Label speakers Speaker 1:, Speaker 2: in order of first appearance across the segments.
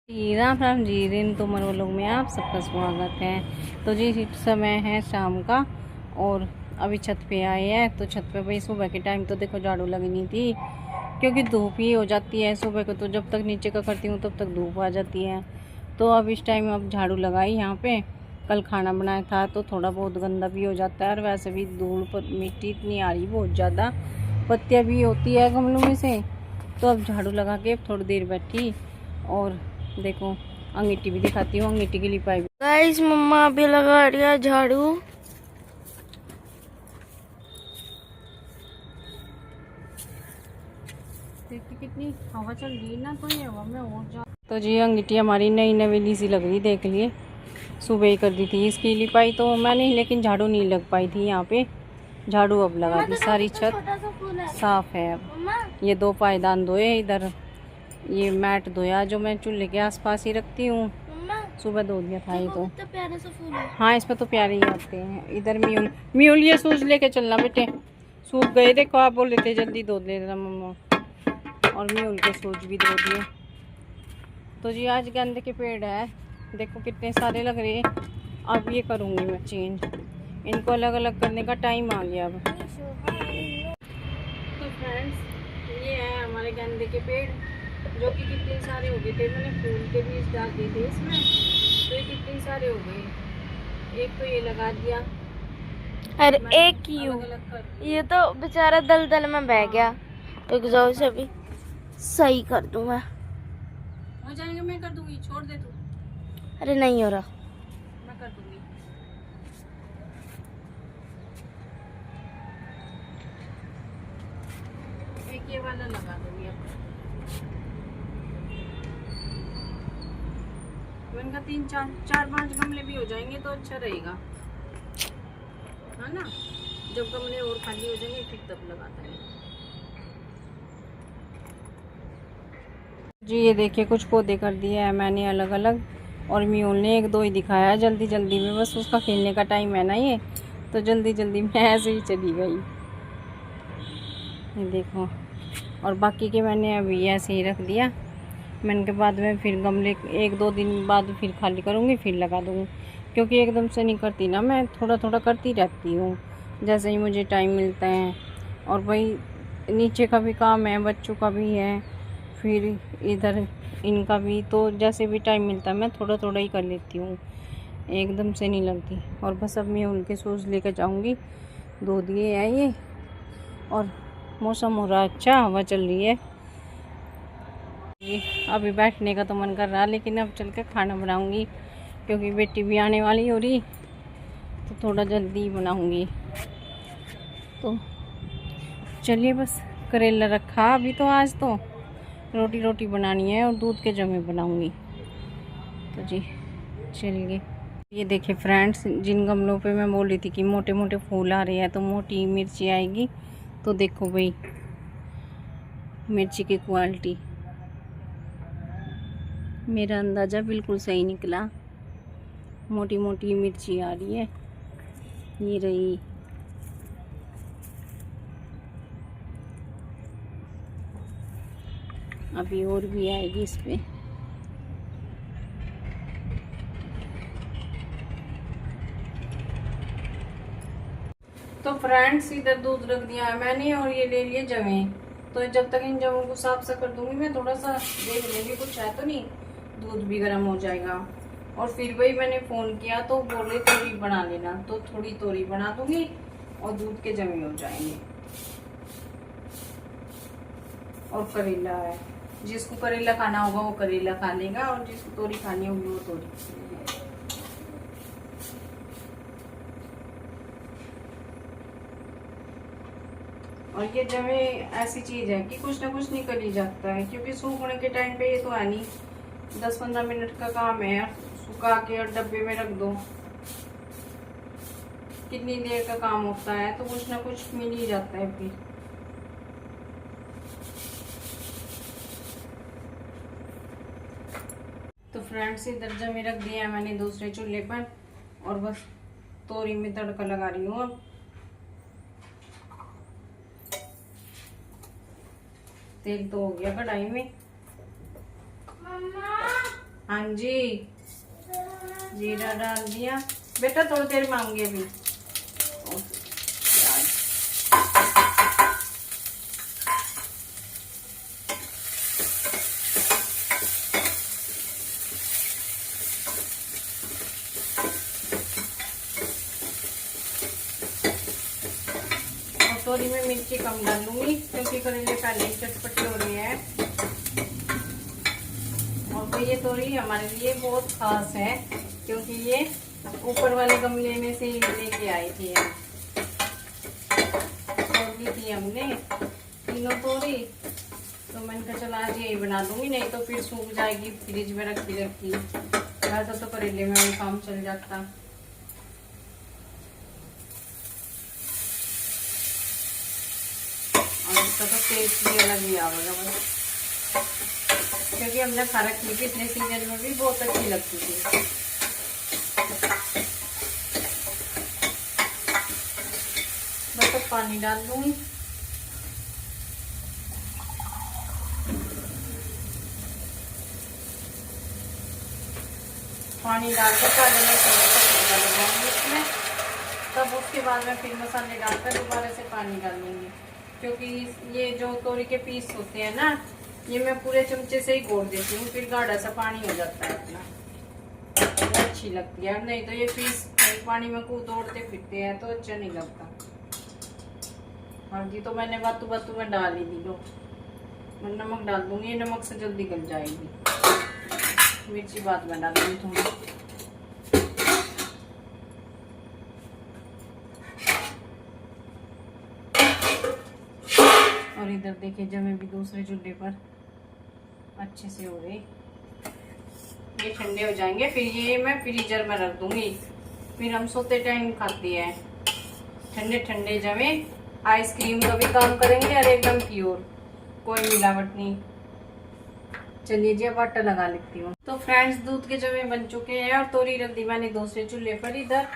Speaker 1: जी राम राम जी। रिन Tomar vlog में आप सबका स्वागत है। तो जी समय है शाम का और अभी छत पे आए हैं। तो छत पे भाई सुबह के टाइम तो देखो झाड़ू लगनी थी, क्योंकि धूप ही हो जाती है सुबह को। तो जब तक नीचे का करती हूँ तब तक धूप आ जाती है। तो अब इस टाइम अब झाड़ू लगाई यहाँ पे। कल खाना बनाया था तो थोड़ा बहुत गंदा भी हो जाता है, और वैसे भी धूल मिट्टी इतनी आ रही बहुत ज़्यादा, पत्तियाँ भी होती है गमलों में से। तो अब झाड़ू लगा के थोड़ी देर बैठी और देखो अंगीठी भी दिखाती हूँ, अंगीठी की लिपाई भी।
Speaker 2: गाइस मम्मा अभी लगा रही है झाड़ू।
Speaker 1: देखिए कितनी हवा चल रही है ना, तो ये हवा में और जा। तो जी अंगीठी हमारी नई नवेली सी लग रही, देख लिए सुबह ही कर दी थी इसकी लिपाई तो मैंने, लेकिन झाड़ू नहीं लग पाई थी यहाँ पे। झाड़ू अब लगा दी, सारी छत साफ है। अब ये 2 पायदान धोए, इधर ये मैट धोया जो मैं चूल्हे के आसपास ही रखती हूँ, सुबह धो दिया था ये तो।
Speaker 2: प्यारा सा फूल है।
Speaker 1: हाँ इसमें तो प्यारे ही आते हैं। इधर म्यूल म्यूल ये सूज लेके चलना बेटे, सूख गए देखो, आप बोल रहे थे जल्दी धो देना मम्मा, और म्यूल के सूज भी धो दिए। तो जी आज गेंदे के पेड़ है, देखो कितने सारे लग रहे। अब ये करूँगी मैं चेंज, इनको अलग अलग करने का टाइम आ गया अब। तो फ्रेंड्स ये है हमारे गेंदे के पेड़, जो कि कितने सारे हो गए थे। मैंने फूल के बीज डाल दिए थे इसमें, तो ये कितने सारे हो गए। एक तो ये लगा दिया,
Speaker 2: अरे एक यू ये तो बेचारा दलदल में बह गया। रुक जाओ इसे भी सही कर दूं मैं।
Speaker 1: हो जाएगा, मैं कर दूंगी, छोड़ दे तू।
Speaker 2: अरे नहीं हो रहा।
Speaker 1: मैं कर दूंगी। एक ये वाला लगा दूंगी अब। तो इनका 4-5 गमले भी हो जाएंगे तो अच्छा रहेगा, है ना। जब गमले और खाली हो जाएंगे फिर तब लगाता है जी। ये देखिए कुछ पौधे कर दिए है मैंने अलग अलग, और म्यूल ने 1-2 ही दिखाया है जल्दी जल्दी में, बस उसका खेलने का टाइम है ना ये, तो जल्दी जल्दी में ऐसे ही चली गई। ये देखो, और बाकी के मैंने अभी ऐसे ही रख दिया। मैंने के बाद में फिर गमले 1-2 दिन बाद फिर खाली करूँगी, फिर लगा दूँगी, क्योंकि एकदम से नहीं करती ना मैं, थोड़ा थोड़ा करती रहती हूँ जैसे ही मुझे टाइम मिलता है। और भाई नीचे का भी काम है, बच्चों का भी है, फिर इधर इनका भी, तो जैसे भी टाइम मिलता है मैं थोड़ा थोड़ा ही कर लेती हूँ, एकदम से नहीं लगती। और बस अब मैं उनके सूज लेकर जाऊँगी, 2 दिए हैं ये, और मौसम हो रहा अच्छा, हवा चल रही है। अभी बैठने का तो मन कर रहा, लेकिन अब चल के खाना बनाऊँगी, क्योंकि बेटी भी आने वाली हो रही, तो थोड़ा जल्दी बनाऊँगी। तो चलिए, बस करेला रखा अभी, तो आज तो रोटी बनानी है और दूध के जमे बनाऊँगी। तो जी चलिए। ये देखिए फ्रेंड्स, जिन गमलों पे मैं बोल रही थी कि मोटे मोटे फूल आ रहे हैं तो मोटी मिर्ची आएगी, तो देखो भाई मिर्ची की क्वालिटी, मेरा अंदाज़ा बिल्कुल सही निकला, मोटी मोटी मिर्ची आ रही है। ये रही, अभी और भी आएगी इस पे। तो फ्रेंड्स इधर दूध रख दिया है मैंने, और ये ले लिए जवे। तो जब तक इन जवों को साफ सा कर दूंगी मैं, थोड़ा सा देख लेंगे कुछ है तो नहीं, दूध भी गर्म हो जाएगा। और फिर वही मैंने फ़ोन किया तो बोले तोरी बना लेना, तो थोड़ी तोरी बना दूंगी और दूध के जमे हो जाएंगे। और करेला है, जिसको करेला खाना होगा वो करेला खा लेगा, और जिसको तोरी खानी होगी वो तोरी। और ये जमे ऐसी चीज है कि कुछ ना कुछ निकल ही जाता है, क्योंकि सूखने के टाइम पे ये तो है नहीं, 10-15 मिनट का काम है, सुखा के और डब्बे में रख दो, कितनी देर का काम होता है, तो कुछ ना कुछ मिल ही जाता है फिर। तो फ्रेंड्स इधर जमे रख दिया है मैंने दूसरे चूल्हे पर, और बस तोरी में तड़का लगा रही हूँ अब। तेल तो हो गया कढ़ाई में।
Speaker 2: मम्मा
Speaker 1: हाँ जी, जीरा डाल दिया। बेटा थोड़ी देर मांगे अभी। और प्याज, और तोरी में मिर्ची कम डालूंगी क्योंकि करेले पहले ही चटपटी हो रही है। और तो ये तोरी हमारे लिए बहुत खास है क्योंकि ये ऊपर वाले गमले में से लेके आई थी। तोड़ ली थी हमने तीनों तोरी, तो मैंने कहा चला आज यही बना दूंगी, नहीं तो फिर सूख जाएगी फ्रिज में रखी रखी। वैसा तो करेले में भी काम चल जाता। और इसका तो टेस्ट भी अलग ही आएगा बस, क्योंकि हमने खा रखी थी पिछले सीजन में भी, बहुत अच्छी लगती थी। बस अब पानी डाल दूंगी। पानी डालकर पहले मैं लगाऊंगी इसमें, तब उसके बाद में फिर मसाले डालकर दोबारा से पानी डाल दूंगी। क्योंकि ये जो तोरी के पीस होते हैं ना, ये मैं पूरे चमचे से ही घोल देती हूँ, फिर गाढ़ा सा पानी हो जाता है अपना, तो अच्छी लगती है। नहीं तो ये पीस पानी में दौड़ते फिरते हैं तो अच्छा नहीं लगता। हल्दी तो मैंने बातू बातू में डाल ही दी। लो मैं नमक डाल दूंगी, नमक से जल्दी गल जाएगी। मिर्ची बाद में डाल दूंगी थोड़ी। और इधर देखिए जमे भी दूसरे चूल्हे पर अच्छे से हो रहे। ये ठंडे हो जाएंगे, फिर ये मैं फ्रीजर में रख दूंगी। फिर हम सोते टाइम खाते हैं ठंडे ठंडे जमे। आइसक्रीम का भी काम करेंगे और एकदम प्योर, कोई मिलावट नहीं। चलिए जी अब आटा लगा लेती हूँ। तो फ्रेंड्स दूध के जमे बन चुके हैं और तोरी रख दी मैंने दूसरे चूल्हे पर इधर।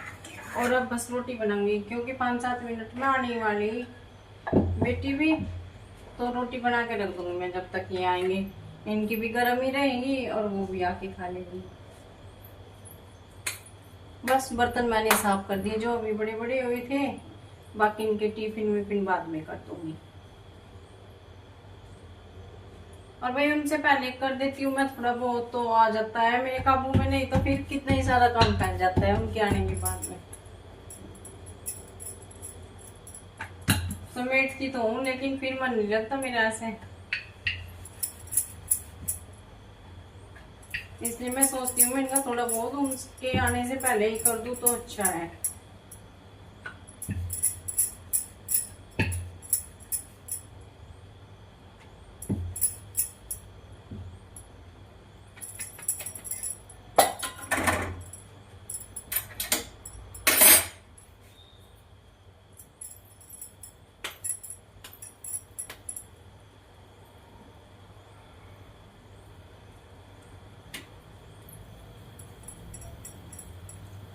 Speaker 1: और अब बस रोटी बनाऊंगी क्योंकि 5-7 मिनट में आने वाली बेटी भी, तो रोटी बना के रख दूंगी मैं जब तक ये आएंगे। इनकी भी गर्म ही रहेगी और वो भी आके खा लेगी। बस बर्तन मैंने साफ कर दिए जो अभी बड़े बड़े हुए थे, बाकी इनके टिफिन विफिन बाद में कर दूंगी। और भाई उनसे पहले कर देती हूँ मैं, थोड़ा बहुत तो आ जाता है मेरे काबू में, नहीं तो फिर कितना ही सारा काम फैल जाता है उनके आने के बाद में। समेटती तो हूँ लेकिन फिर मन नहीं लगता मेरा ऐसे, इसलिए मैं सोचती हूँ इनका थोड़ा बहुत उनके आने से पहले ही कर दूँ तो अच्छा है।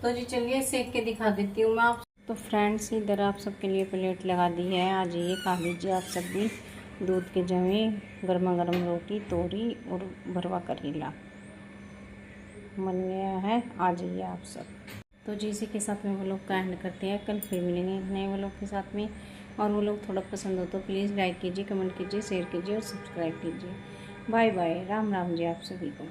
Speaker 1: तो जी चलिए सेक के दिखा देती हूँ मैं आप। तो फ्रेंड्स इधर आप सबके लिए प्लेट लगा दी है, आ जाइए खा लीजिए आप सब भी। दूध के जमे गर्मा गर्म रोटी, तोरी और भरवा करेला बन गया है, आ जाइए आप सब। तो जी इसी के साथ में वो लोग का एंड करते हैं, कल फिर मिलेंगे नए वो लोग के साथ में। और वो लोग थोड़ा पसंद हो तो प्लीज़ लाइक कीजिए, कमेंट कीजिए, शेयर कीजिए और सब्सक्राइब कीजिए। बाय बाय, राम राम जी आप सभी को।